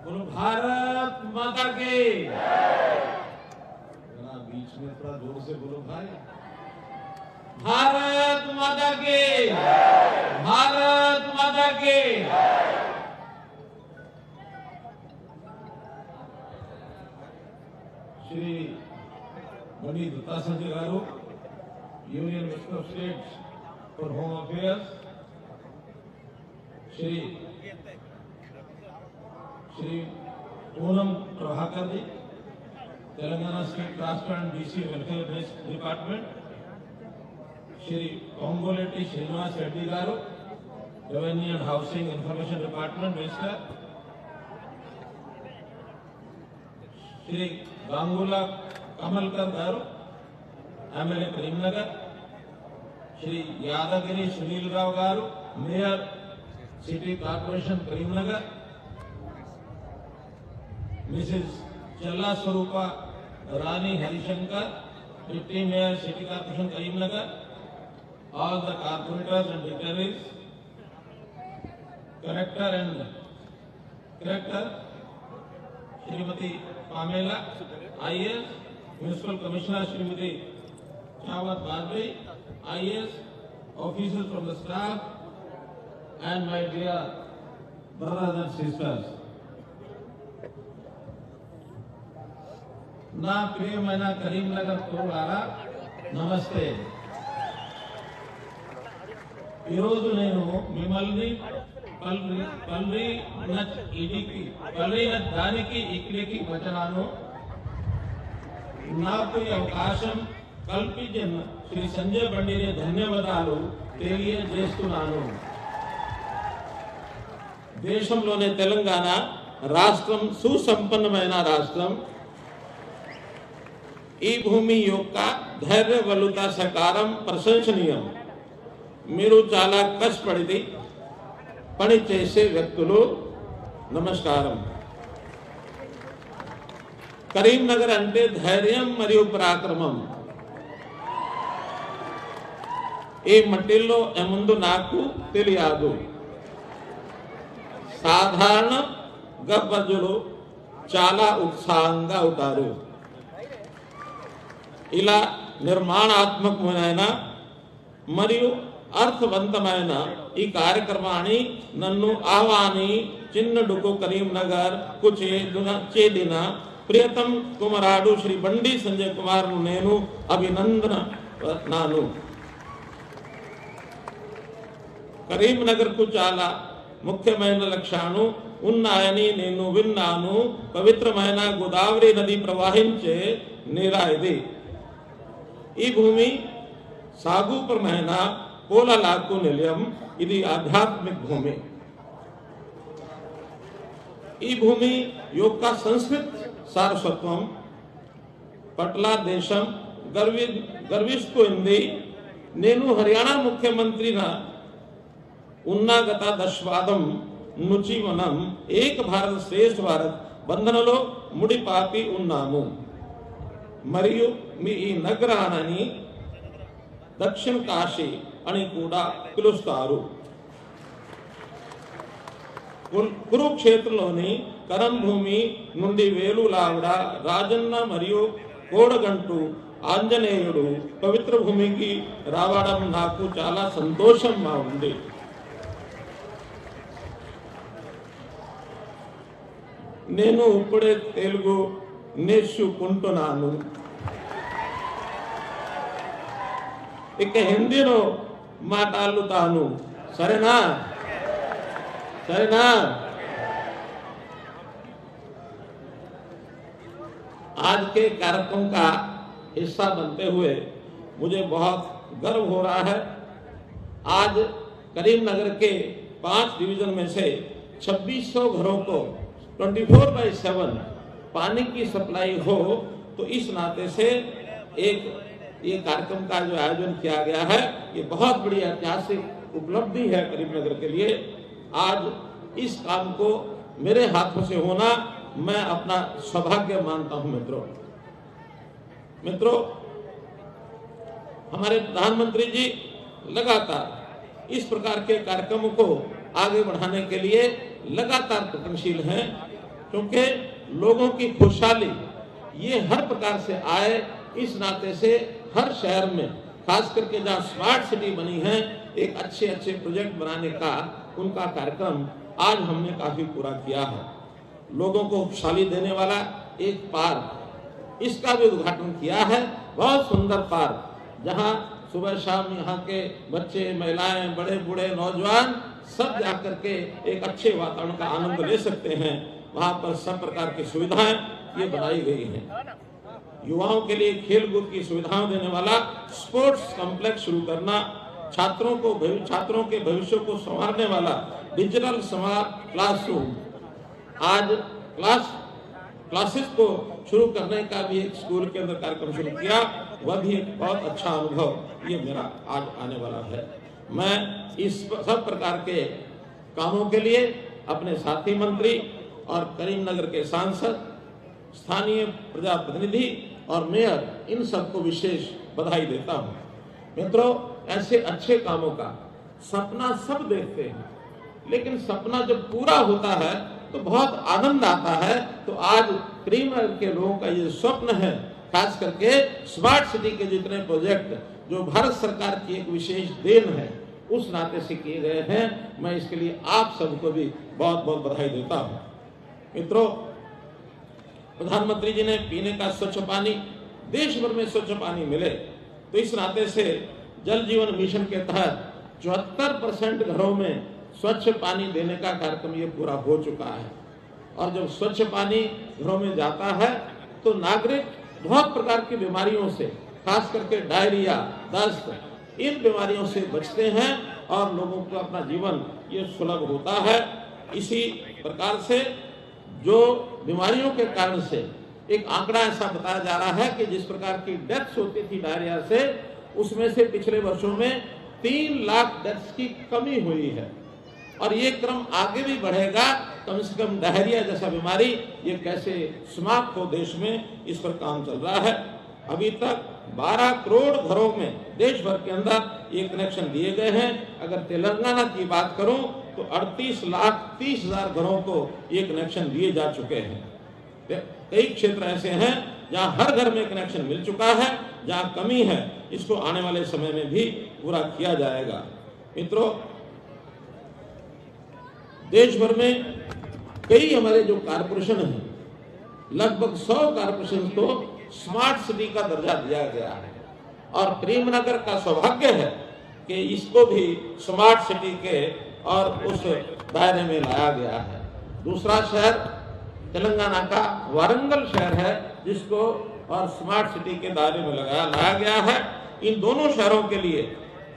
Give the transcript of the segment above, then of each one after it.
बोलो भारत माता की। जरा बीच में थोड़ा जोर से बोलो भाई। भारत माता की। भारत माता की। Shri Bandi Datta Sanjay garu, union minister of state for home affairs, Shri Poonam Prabhakar ji, Telangana state trust and DC welfare department, Shri Kongoleti Srinivas Reddy garu, revenue and housing information department minister, Shri Gangula Kamalakar garu, MLA Karimnagar, Shri Yadagiri Sunil Rao garu, mayor city corporation Karimnagar, Mrs Challa Swarupa Rani Harishankar, deputy mayor city corporation Karimnagar, all the corporators and dignitaries, Collector Srimati Pamela IAS, Municipal Commissioner Srimati Chawat Barbari IAS, officers from the staff, and my dear brothers and sisters. నా ప్రియమైన కరీంనగర్ తోడులారా నమస్తే. ఈరోజు నేను మిమ్మల్ని దానికి ఇక్కడికి వచ్చాను. నాకు ఈ అవకాశం కల్పించిన శ్రీ సంజయ్ బండిని ధన్యవాదాలు తెలియజేస్తున్నాను. దేశంలోనే తెలంగాణ రాష్ట్రం సుసంపన్నమైన రాష్ట్రం. ఈ భూమి యొక్క ధైర్య బలుత సకారం ప్రశంసనీయం. మీరు చాలా కష్టపడి పని చేసే వ్యక్తులు, నమస్కారం. కరీంనగర్ అంటే ధైర్యం మరియు పరాక్రమం. ఈ మట్టిలో ముందు నాకు తెలియదు. సాధారణంగా ప్రజలు చాలా ఉత్సాహంగా అవుతారు. ఇలా నిర్మాణాత్మకమైన మరియు అర్థవంతమైన ఈ కార్యక్రమాన్ని నన్ను ఆహ్వానించినందుకు కరీంనగర్ కు చేరిన ప్రియతం కుమారుడు శ్రీ బండి సంజయ్ కుమార్ ను నేను అభినందనాను. కరీంనగర్ కు చాలా ముఖ్యమైన లక్ష్యాలు ఉన్నాయని నేను విన్నాను. పవిత్రమైన గోదావరి నది ప్రవహించే నీరు ఇది. ఈ భూమి సాగుపరమైన పోలలాకు నిలయం. ఇది ఆధ్యాత్మిక భూమి. ఈ భూమి యొక్క సంస్కృతి సారస్వత్వం పట్ల దేశం గర్విస్తుంది. నేను హర్యానా ముఖ్యమంత్రిగా ఉన్న గత దశాబ్దం నుంచి మనం ఏక భారత్ శ్రేష్ఠ భారత్ బంధనలో ముడిపాపి ఉన్నాము. మరియు మీ ఈ నగరాన్ని దక్షిణ కాశీ అని కూడా పిలుస్తారు. కురుక్షేత్రంలోని కరం భూమి నుండి వేలులావిడ, రాజన్న మరియు కోడగంటు ఆంజనేయుడు పవిత్ర భూమికి రావడం నాకు చాలా సంతోషంగా ఉంది. నేను ఇప్పుడే తెలుగు నేర్చుకుంటున్నాను. ఇక హిందీలో మాట్లాడుతాను. సరేనా? आज के कार्यक्रम का हिस्सा बनते हुए मुझे बहुत गर्व हो रहा है. आज करीमनगर के 5 डिवीजन में से 2600 घरों को 24/7 पानी की सप्लाई हो, तो इस नाते से एक ये कार्यक्रम का जो आयोजन किया गया है, ये बहुत बड़ी ऐतिहासिक उपलब्धि है करीमनगर के लिए. आज इस काम को मेरे हाथों से होना मैं अपना सौभाग्य मानता हूं. मित्रों, हमारे प्रधानमंत्री जी लगातार इस प्रकार के कार्यक्रमों को आगे बढ़ाने के लिए लगातार प्रयत्नशील हैं, क्योंकि लोगों की खुशहाली ये हर प्रकार से आए, इस नाते से हर शहर में, खास करके जहाँ स्मार्ट सिटी बनी है, एक अच्छे अच्छे प्रोजेक्ट बनाने का उनका कार्यक्रम आज हमने काफी पूरा किया है। लोगों को खुशहाली देने वाला एक पार्क, इसका भी उद्घाटन किया है। बहुत सुंदर पार्क, जहां सुबह शाम यहाँ के बच्चे, महिलाएं, बड़े बूढ़े, नौजवान सब जाकर के एक अच्छे वातावरण का आनंद ले सकते हैं। वहां पर सब प्रकार की सुविधाएं ये बनाई गई हैं। युवाओं के लिए खेल कूद की सुविधाएं देने वाला स्पोर्ट्स कॉम्प्लेक्स शुरू करना, छात्रों के भविष्य को संवारने वाला डिजिटल स्मार्ट क्लासरूम, आज क्लासेस को शुरू करने का भी एक स्कूल के अंदर कार्यक्रम शुरू किया, वह भी एक बहुत अच्छा अनुभव ये मेरा आज आने वाला है। मैं इस सब प्रकार के कामों के लिए अपने साथी मंत्री और करीमनगर के सांसद, स्थानीय प्रजाप्रतिनिधि और मेयर, इन सबको विशेष बधाई देता हूँ। मित्रों, ऐसे अच्छे कामों का सपना सब देखते हैं, लेकिन सपना जब पूरा होता है तो बहुत आनंद आता है। तो आज करीमनगर के लोगों का ये स्वप्न है, खास करके स्मार्ट सिटी के जितने प्रोजेक्ट जो भारत सरकार की एक विशेष देन है, उस नाते से किए गए हैं। मैं इसके लिए आप सबको भी बहुत बहुत बधाई देता हूँ। मित्रों, प्रधानमंत्री जी ने पीने का स्वच्छ पानी, देश भर में स्वच्छ पानी मिले, तो इस नाते से जल जीवन मिशन के तहत 74% घरों में स्वच्छ पानी देने का कार्यक्रम ये पूरा हो चुका है। और जब स्वच्छ पानी घरों में जाता है तो नागरिक बहुत प्रकार की बीमारियों से, खास करके डायरिया, दस्त, इन बीमारियों से बचते हैं और लोगों को अपना जीवन ये सुलभ होता है। इसी प्रकार से जो बीमारियों के कारण से एक आंकड़ा ऐसा बताया जा रहा है कि जिस प्रकार की डेथ्स होती थी डायरिया से, उसमें से पिछले वर्षों में 3 लाख डेथ्स की कमी हुई है। और ये क्रम आगे भी बढ़ेगा। कम से कम डायरिया जैसा बीमारी ये कैसे समाप्त हो देश में, इस पर काम चल रहा है। अभी तक 12 करोड़ घरों में देश भर के अंदर ये कनेक्शन दिए गए हैं। अगर तेलंगाना की बात करूं तो 38,30,000 घरों को ये कनेक्शन दिए जा चुके हैं। कई क्षेत्र ऐसे हैं जहां हर घर में कनेक्शन मिल चुका है। जहां कमी है, इसको आने वाले समय में भी पूरा किया जाएगा। मित्रों, देश भर में कई हमारे जो कारपोरेशन हैं, लगभग 100 कारपोरेशन को स्मार्ट सिटी का दर्जा दिया गया है। और करीमनगर का सौभाग्य है कि इसको भी स्मार्ट सिटी के और उस दायरे में लाया गया है। दूसरा शहर तेलंगाना का वारंगल शहर है, जिसको और स्मार्ट सिटी के दायरे में लाया गया है। इन दोनों शहरों के लिए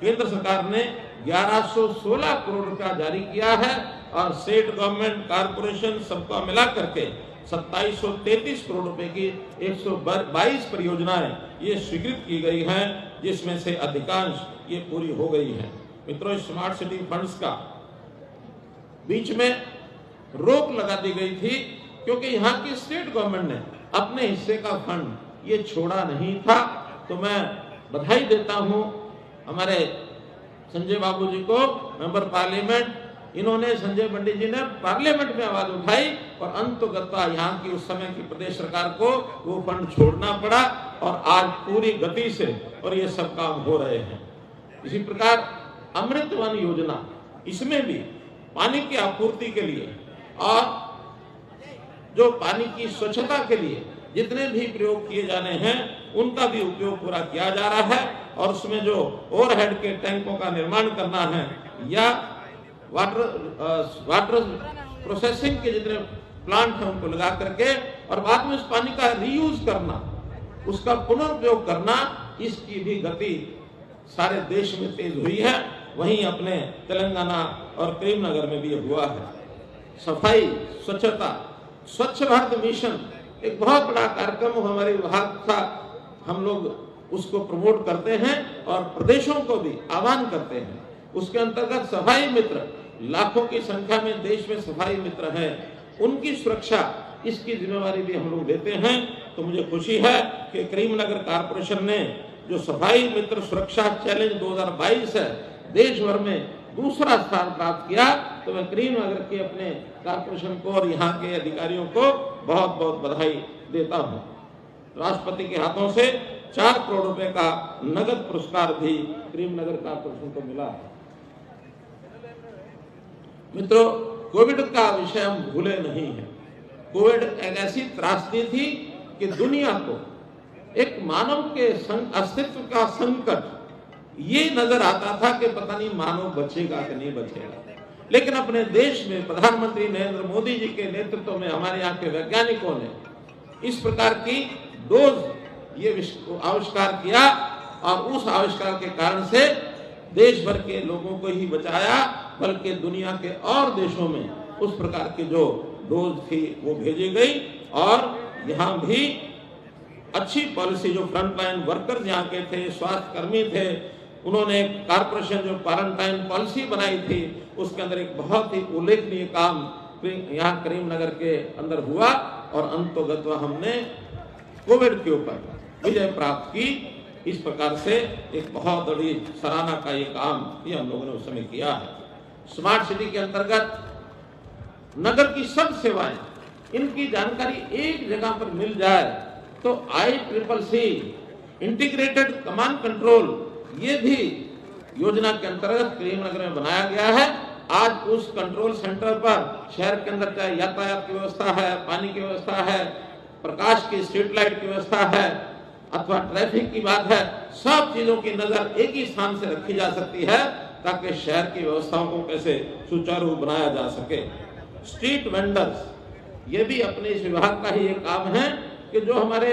केंद्र सरकार ने 1116 करोड़ रुपया जारी किया है और स्टेट गवर्नमेंट, कारपोरेशन सबका मिला करके 2733 करोड़ रुपए की 122 परियोजनाएं ये स्वीकृत की गई हैं, जिसमें से अधिकांश ये पूरी हो गई हैं। मित्रों, स्मार्ट सिटी फंड्स का बीच में रोक लगा दी गई थी, क्योंकि यहाँ की स्टेट गवर्नमेंट ने अपने हिस्से का फंड ये छोड़ा नहीं था। तो मैं बधाई देता हूँ हमारे संजय बाबू जी को, मेंबर पार्लियामेंट। इन्होंने, संजय पंडित जी ने पार्लियामेंट में आवाज उठाई और अंततः यहाँ की उस समय की प्रदेश सरकार को वो फंड छोड़ना पड़ा और आज पूरी गति से और ये सब काम हो रहे हैं। इसी प्रकार अमृत वन योजना, इसमें भी पानी की आपूर्ति के लिए और जो पानी की स्वच्छता के लिए जितने भी प्रयोग किए जाने हैं, उनका भी उपयोग पूरा किया जा रहा है। और उसमें जो ओवरहेड के टैंकों का निर्माण करना है या वाटर प्रोसेसिंग के जितने प्लांट हैं उनको लगा करके और बाद में उस पानी का रीयूज करना, उसका पुनर्प्रयोग करना, इसकी भी गति सारे देश में तेज हुई है। वहीं अपने तेलंगाना और करीमनगर में भी हुआ है। सफाई, स्वच्छता, स्वच्छ भारत मिशन एक बहुत बड़ा कार्यक्रम हमारे विभाग का, हम लोग उसको प्रमोट करते हैं और प्रदेशों को भी आह्वान करते हैं। उसके अंतर्गत सफाई मित्र, लाखों की संख्या में देश में सफाई मित्र हैं, उनकी सुरक्षा, इसकी जिम्मेवारी भी हम लोग लेते हैं। तो मुझे खुशी है कि करीमनगर कारपोरेशन ने जो सफाई मित्र सुरक्षा चैलेंज 2022 है, देश भर में दूसरा स्थान प्राप्त किया। तो मैं करीमनगर के अपने कारपोरेशन को और यहाँ के अधिकारियों को बहुत बहुत बधाई देता हूँ। राष्ट्रपति के हाथों से 4 करोड़ रुपए का नगद पुरस्कार भी करीमनगर कारपोरेशन को मिला है। मित्रों, कोविड का विषय हम भूले नहीं है। कोविड एक ऐसी त्रासदी थी कि दुनिया को एक मानव के अस्तित्व का संकट ये नजर आता था कि पता नहीं मानव बचेगा कि नहीं बचेगा, लेकिन अपने देश में प्रधानमंत्री नरेंद्र मोदी जी के नेतृत्व में हमारे यहाँ के वैज्ञानिकों ने इस प्रकार की डोज ये आविष्कार किया और उस आविष्कार के कारण से देश भर के लोगों को ही बचाया, बल्कि दुनिया के और देशों में उस प्रकार की जो डोज थी वो भेजी गई। और यहाँ भी अच्छी पॉलिसी, जो फ्रंटलाइन वर्कर्स यहाँ के थे, स्वास्थ्य कर्मी थे, उन्होंने कारपोरेशन जो क्वारंटाइन पॉलिसी बनाई थी उसके अंदर एक बहुत ही उल्लेखनीय काम यहाँ करीमनगर के अंदर हुआ और अंततोगत्वा हमने कोविड के ऊपर विजय प्राप्त की। इस प्रकार से एक बहुत बड़ी सराहना का ये काम ये हम लोगों ने उस समय किया है। स्मार्ट सिटी के अंतर्गत नगर की सब सेवाएं, इनकी जानकारी एक जगह पर मिल जाए तो ICCC इंटीग्रेटेड कमांड कंट्रोल ये भी योजना के अंतर्गत करीमनगर में बनाया गया है। आज उस कंट्रोल सेंटर पर शहर के अंदर चाहे यातायात की व्यवस्था है, पानी की व्यवस्था है, प्रकाश की स्ट्रीट लाइट की व्यवस्था है अथवा ट्रैफिक की बात है, सब चीजों की नजर एक ही स्थान से रखी जा सकती है ताकि शहर की व्यवस्थाओं को कैसे सुचारू बनाया जा सके। स्ट्रीट वेंडर्स ये भी अपने इस विभाग का ही एक काम है कि जो हमारे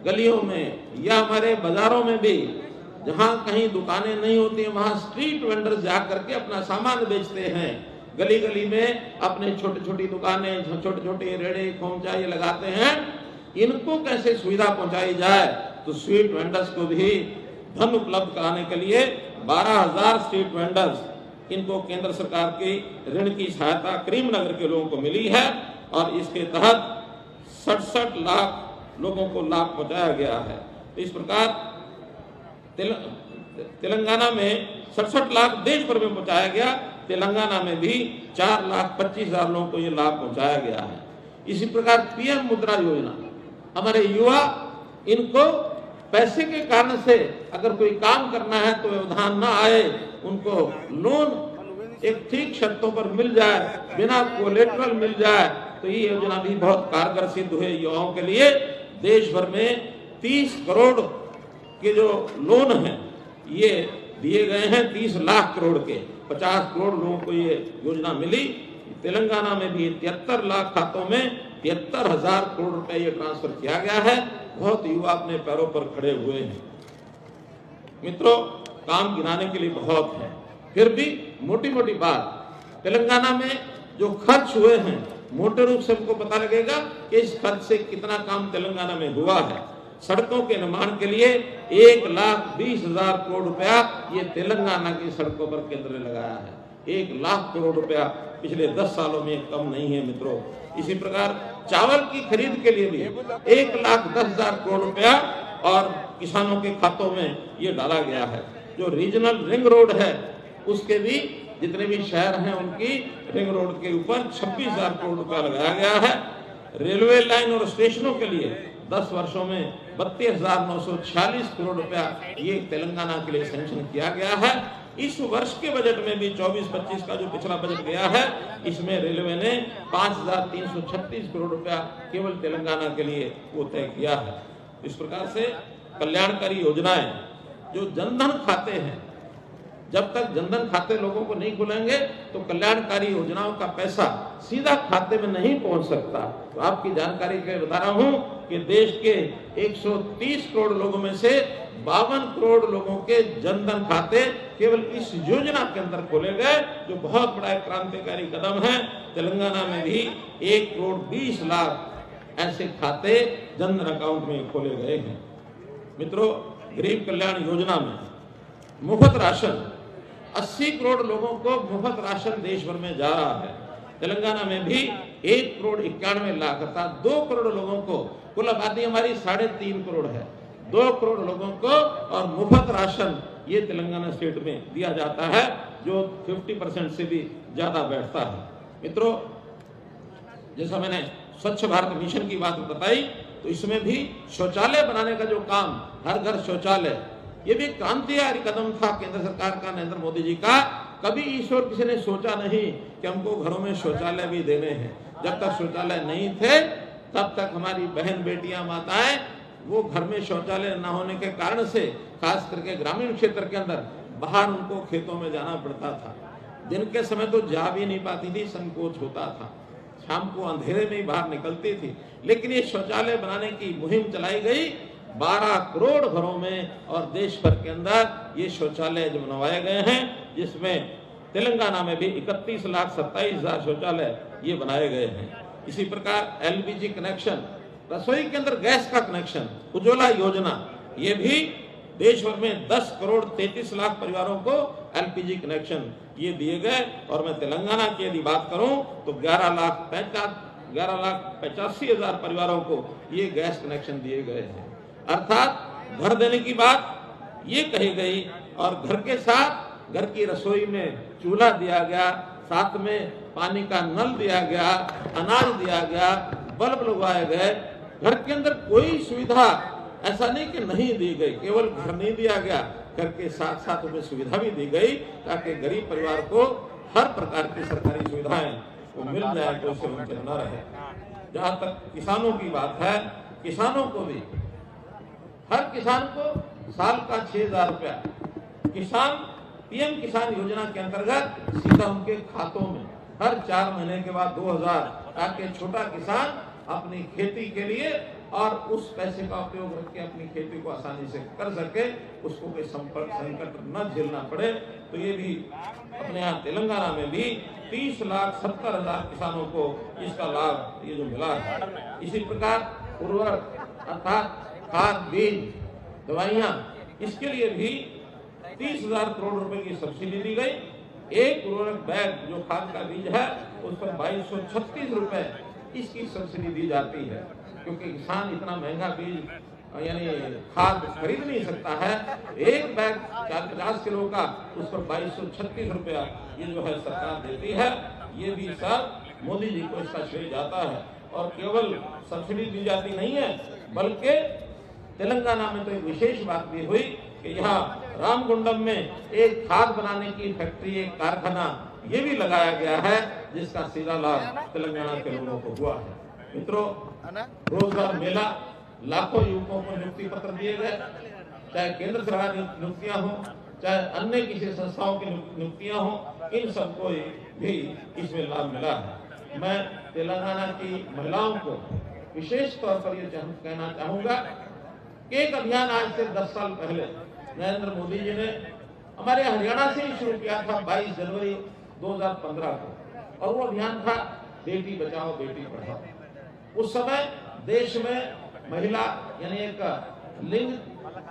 गलियों में या हमारे बाजारों में भी जहां कहीं दुकानें नहीं होती हैं वहां स्ट्रीट वेंडर्स जा करके अपना सामान बेचते हैं। गली गली में अपने छोटी छोटी दुकानें, छोटे छोटे रेड़े खोमचा ये लगाते हैं, इनको कैसे सुविधा पहुंचाई जाए तो स्ट्रीट वेंडर्स को भी धन उपलब्ध कराने के लिए 12,000 स्ट्रीट वेंडर्स इनको केंद्र सरकार की ऋण की सहायता करीमनगर के लोगों को मिली है और इसके तहत 67 लाख लोगों को लाभ पहुंचाया गया है। इस प्रकार तेलंगाना में 67 लाख देश भर में पहुंचाया गया, तेलंगाना में भी 4,25,000 लोगों को ये लाभ पहुंचाया गया है। इसी प्रकार PM मुद्रा योजना, हमारे युवा इनको पैसे के कारण से अगर कोई काम करना है तो व्यवधान ना आए, उनको लोन एक ठीक शर्तों पर मिल जाए, बिना कोलेटरल मिल जाए, तो ये योजना भी बहुत कारगर सिद्ध हुए युवाओं के लिए। देश भर में 30 करोड़ के जो लोन हैं ये दिए गए हैं, 30 लाख करोड़ के, 50 करोड़ लोगों को ये योजना मिली। तेलंगाना में भी 73 लाख खातों में 73,000 करोड़ रुपए ये ट्रांसफर किया गया है। बहुत युवा अपने पैरों पर खड़े हुए हैं। मित्रों, काम गिनाने के लिए बहुत है, फिर भी मोटी मोटी बात, तेलंगाना में जो खर्च हुए हैं मोटे रूप से हमको पता लगेगा कि इस खर्च से कितना काम तेलंगाना में हुआ है। सड़कों के निर्माण के लिए 1,20,000 करोड़ रुपया ये तेलंगाना की सड़कों पर केंद्र ने लगाया है। 1 लाख करोड़ रुपया पिछले 10 सालों में कम नहीं है मित्रों। इसी प्रकार चावल की खरीद के लिए भी 1,10,000 करोड़ रुपया और किसानों के खातों में ये डाला गया है। जो रीजनल रिंग रोड है उसके भी जितने भी शहर हैं उनकी रिंग रोड के ऊपर 26,000 करोड़ रुपया लगाया गया है। रेलवे लाइन और स्टेशनों के लिए 10 वर्षों में 32,946 करोड़ रुपया ये तेलंगाना के लिए सैंक्शन किया गया है। इस वर्ष के बजट में भी 24-25 का जो पिछला बजट गया है, इसमें रेलवे ने 5,336 करोड़ रुपया केवल तेलंगाना के लिए वो तय किया है। इस प्रकार से कल्याणकारी योजनाएं, जो जनधन खाते हैं, जब तक जनधन खाते लोगों को नहीं खुलेंगे तो कल्याणकारी योजनाओं का पैसा सीधा खाते में नहीं पहुंच सकता। तो आपकी जानकारी के लिए बता रहा हूं कि देश के 130 करोड़ लोगों में से 52 करोड़ लोगों के जनधन खाते केवल इस योजना के अंदर खोले गए, जो बहुत बड़ा एक क्रांतिकारी कदम है। तेलंगाना में भी 1,20,00,000 ऐसे खाते जनधन अकाउंट में खोले गए हैं। मित्रों, गरीब कल्याण योजना में मुफ्त राशन 80 करोड़ लोगों को मुफ्त राशन देश भर में जा रहा है। तेलंगाना में भी 1,91,00,000 अर्थात 2 करोड़ लोगों को, कुल आबादी हमारी 3.5 करोड़ है, 2 करोड़ लोगों को और मुफ्त राशन ये तेलंगाना स्टेट में दिया जाता है, जो 50% से भी ज्यादा बैठता है। मित्रों, जैसा मैंने स्वच्छ भारत मिशन की बात बताई, तो इसमें भी शौचालय बनाने का जो काम, हर घर शौचालय, ये भी क्रांतिकारी कदम था केंद्र सरकार का, नरेंद्र मोदी जी का। कभी ईश्वर किसी ने सोचा नहीं कि हमको घरों में शौचालय भी देने हैं। जब तक शौचालय नहीं थे तब तक हमारी बहन बेटियां माताएं वो घर में शौचालय न होने के कारण से, खास करके ग्रामीण क्षेत्र के अंदर, बाहर उनको खेतों में जाना पड़ता था। दिन के समय तो जा भी नहीं पाती थी, संकोच होता था, शाम को अंधेरे में ही बाहर निकलती थी। लेकिन ये शौचालय बनाने की मुहिम चलाई गई 12 करोड़ घरों में, और देश भर के अंदर ये शौचालय जो बनवाए गए हैं, जिसमें तेलंगाना में भी 31,27,000 शौचालय ये बनाए गए हैं। इसी प्रकार एलपीजी कनेक्शन, रसोई के अंदर गैस का कनेक्शन, उज्ज्वला योजना, ये भी देश भर में 10 करोड़ 33 लाख परिवारों को एलपीजी कनेक्शन ये दिए गए। और मैं तेलंगाना की यदि बात करूं तो 11,85,000 परिवारों को ये गैस कनेक्शन दिए गए हैं। अर्थात घर देने की बात ये कही गई, और घर के साथ घर की रसोई में चूल्हा दिया गया, साथ में पानी का नल दिया गया, अनाज दिया गया, बल्ब लगवाए गए। घर के अंदर कोई सुविधा ऐसा नहीं कि नहीं दी गई, केवल घर नहीं दिया गया, घर के साथ साथ उन्हें सुविधा भी दी गई, ताकि गरीब परिवार को हर प्रकार की सरकारी सुविधाएं वो मिल जाए, तो उससे वंचित न रहे। जहाँ तक किसानों की बात है, किसानों को भी, हर किसान को साल का 6,000 रुपया किसान पीएम किसान योजना के अंतर्गत सीधा उनके खातों में हर 4 महीने के बाद 2,000, ताकि छोटा किसान अपनी खेती के लिए और उस पैसे का उपयोग रख के अपनी खेती को आसानी से कर सके, उसको कोई संकट न झेलना पड़े। तो ये भी अपने यहाँ तेलंगाना में भी 30,70,000 किसानों को इसका लाभ ये जो मिला है। इसी प्रकार उर्वरक अर्थात खाद, बीज, दवाइयाँ, इसके लिए भी 30,000 करोड़ रुपए की सब्सिडी दी गई। एक उर्वरक बैग जो खाद का बीज है उस पर 2236 रुपए इसकी सब्सिडी दी जाती है, क्योंकि किसान इतना महंगा बीज यानी खाद खरीद नहीं सकता है। एक बैग 50 किलो का, उस पर 2236 रुपया ये जो है सरकार देती है। ये भी सब मोदी जी को इसका श्रेय जाता है। और केवल सब्सिडी दी जाती नहीं है, बल्कि तेलंगाना में तो एक विशेष बात भी हुई कि यहाँ रामगुंडम में एक खाद बनाने की फैक्ट्री, एक कारखाना ये भी लगाया गया है, जिसका सीधा लाभ तेलंगाना के लोगों को हुआ है। मित्रों, रोजगार मेला, लाखों युवकों को नियुक्ति पत्र दिए गए, चाहे केंद्र सरकार नियुक्तियां हो, चाहे अन्य किसी संस्थाओं की नियुक्तियां हो, इन सबको भी इसमें लाभ मिला है। मैं तेलंगाना की महिलाओं को विशेष तौर पर यह कहना चाहूंगा कि एक अभियान आज से 10 साल पहले नरेंद्र मोदी जी ने हमारे हरियाणा से ही शुरू किया था 22 जनवरी 2015 को, और वो अभियान था बेटी बचाओ बेटी पढ़ाओ। उस समय देश में महिला यानी एक लिंग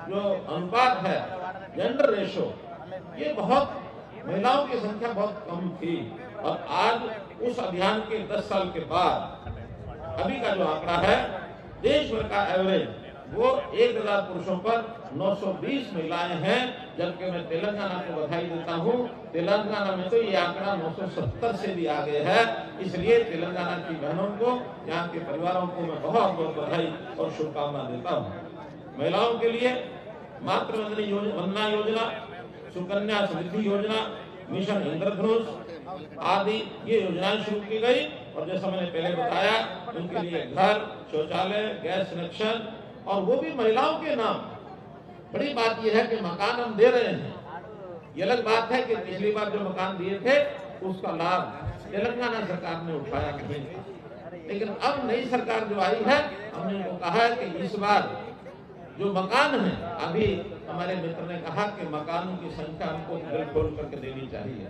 जो अनुपात है, जेंडर रेशो, ये बहुत, महिलाओं की संख्या बहुत कम थी। और आज उस अभियान के 10 साल के बाद अभी का जो आंकड़ा है, देश भर का एवरेज वो 1000 पुरुषों पर 920 महिलाएं हैं। जबकि मैं तेलंगाना को बधाई देता हूँ, तेलंगाना में तो ये आंकड़ा 970 से भी आगे है। इसलिए तेलंगाना की बहनों को, यहाँ के परिवारों को मैं बहुत बहुत बधाई और शुभकामना देता हूँ। महिलाओं के लिए मातृ वंदना योजना, सुकन्या समृद्धि योजना, मिशन इंद्रधनुष आदि ये योजनाएं शुरू की गई। और जैसा मैंने पहले बताया, उनके लिए घर, शौचालय, गैस कनेक्शन, और वो भी महिलाओं के नाम। बड़ी बात यह है कि मकान हम दे रहे हैं। ये अलग बात है कि पिछली बार जो मकान दिए थे उसका लाभ तेलंगाना सरकार ने उठाया नहीं, लेकिन अब नई सरकार जो आई है, हमने उनको कहा है कि इस बार जो मकान है, अभी हमारे मित्र ने कहा कि मकानों की संख्या हमको दिल खोल करके देनी चाहिए।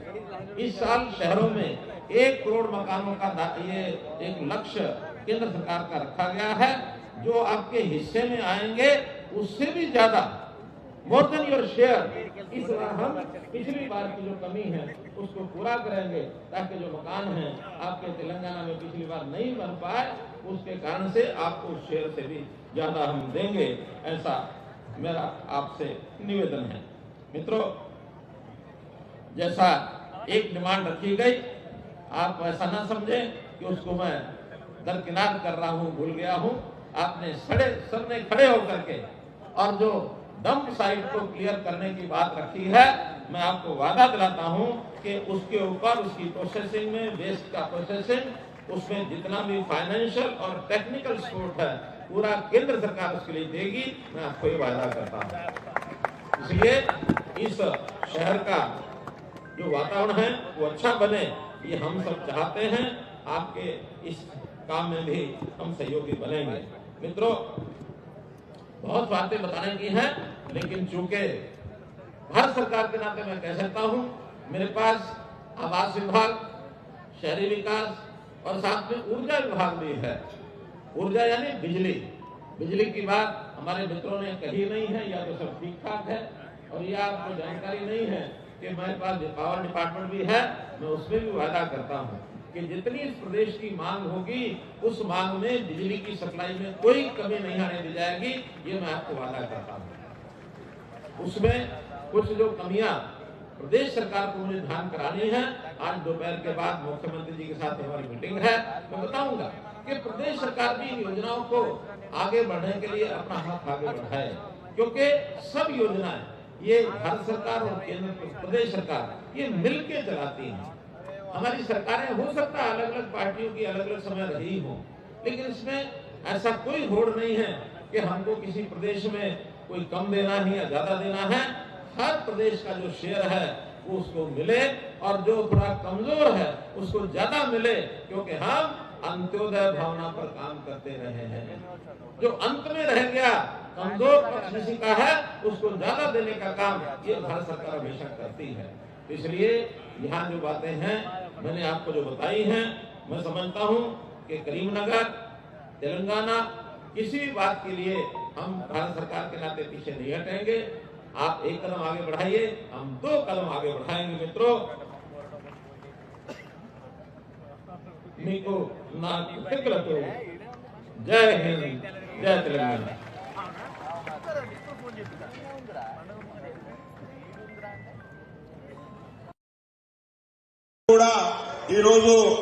इस साल शहरों में 1 करोड़ मकानों का ये एक लक्ष्य केंद्र सरकार का रखा गया है। जो आपके हिस्से में आएंगे उससे भी ज्यादा, मोर देन योर शेयर, इस बार हम पिछली बार की जो कमी है उसको पूरा करेंगे, ताकि जो मकान है आपके तेलंगाना में पिछली बार नहीं बन पाए, उसके कारण से आपको उस शेयर से भी ज्यादा हम देंगे। ऐसा मेरा आपसे निवेदन है। मित्रों, जैसा एक डिमांड रखी गई आप ऐसा ना समझें कि उसको मैं दरकिनार कर रहा हूं, भूल गया हूं। आपने सबने खड़े होकर के और जो डंप साइट को क्लियर करने की बात रखी है, मैं आपको वादा दिलाता हूं कि उसके ऊपर उसकी प्रोसेसिंग में, वेस्ट का प्रोसेसिंग, उसमें जितना भी फाइनेंशियल और टेक्निकल सपोर्ट है पूरा केंद्र सरकार उसके लिए देगी। मैं आपको ये वादा करता हूं। इसलिए इस शहर का जो वातावरण है वो अच्छा बने, ये हम सब चाहते हैं। आपके इस काम में भी हम सहयोगी बनेंगे। मित्रों, बहुत बातें बताने की हैं, लेकिन चूंकि भारत सरकार के नाते मैं कह सकता हूं, मेरे पास आवास विभाग, शहरी विकास और साथ में ऊर्जा विभाग भी है। ऊर्जा यानी बिजली। बिजली की बात हमारे मित्रों ने कही नहीं है, या तो सब ठीक ठाक है, और यह आपको जानकारी नहीं है कि हमारे पास पावर डिपार्टमेंट भी है। मैं उसमें भी वादा करता हूं कि जितनी इस प्रदेश की मांग होगी, उस मांग में बिजली की सप्लाई में कोई कमी नहीं आने दी जाएगी, ये मैं आपको वादा करता हूं। उसमें कुछ जो कमियां प्रदेश सरकार को मुझे ध्यान करानी है, आज दोपहर के बाद मुख्यमंत्री जी के साथ हमारी मीटिंग है, मैं बताऊंगा कि प्रदेश सरकार भी इन योजनाओं को आगे बढ़ने के लिए अपना हाथ आगे बढ़ाए, क्योंकि सब योजनाएं ये भारत सरकार और केंद्र प्रदेश सरकार ये मिलके चलाती हैं। हमारी सरकारें हो सकता है अलग अलग पार्टियों की अलग अलग समय रही हो, लेकिन इसमें ऐसा कोई होड़ नहीं है कि हमको किसी प्रदेश में कोई कम देना है या ज्यादा देना है। हर प्रदेश का जो शेयर है वो उसको मिले, और जो थोड़ा कमजोर है उसको ज्यादा मिले, क्योंकि हम अंत्योदय भावना पर काम करते रहे हैं। जो अंत में रह गया, कमजोर पक्ष किसी का है, उसको ज्यादा देने का काम ये भारत सरकार हमेशा करती है। इसलिए यहाँ जो बातें हैं मैंने आपको जो बताई हैं, मैं समझता हूँ कि करीमनगर, तेलंगाना, किसी भी बात के लिए हम भारत सरकार के नाते पीछे नहीं हटेंगे। आप एक कदम आगे बढ़ाइए, हम 2 कदम आगे बढ़ाएंगे। मित्रों, मीको ना जय हिंद, जय तेलंगाना। కూడా ఈరోజు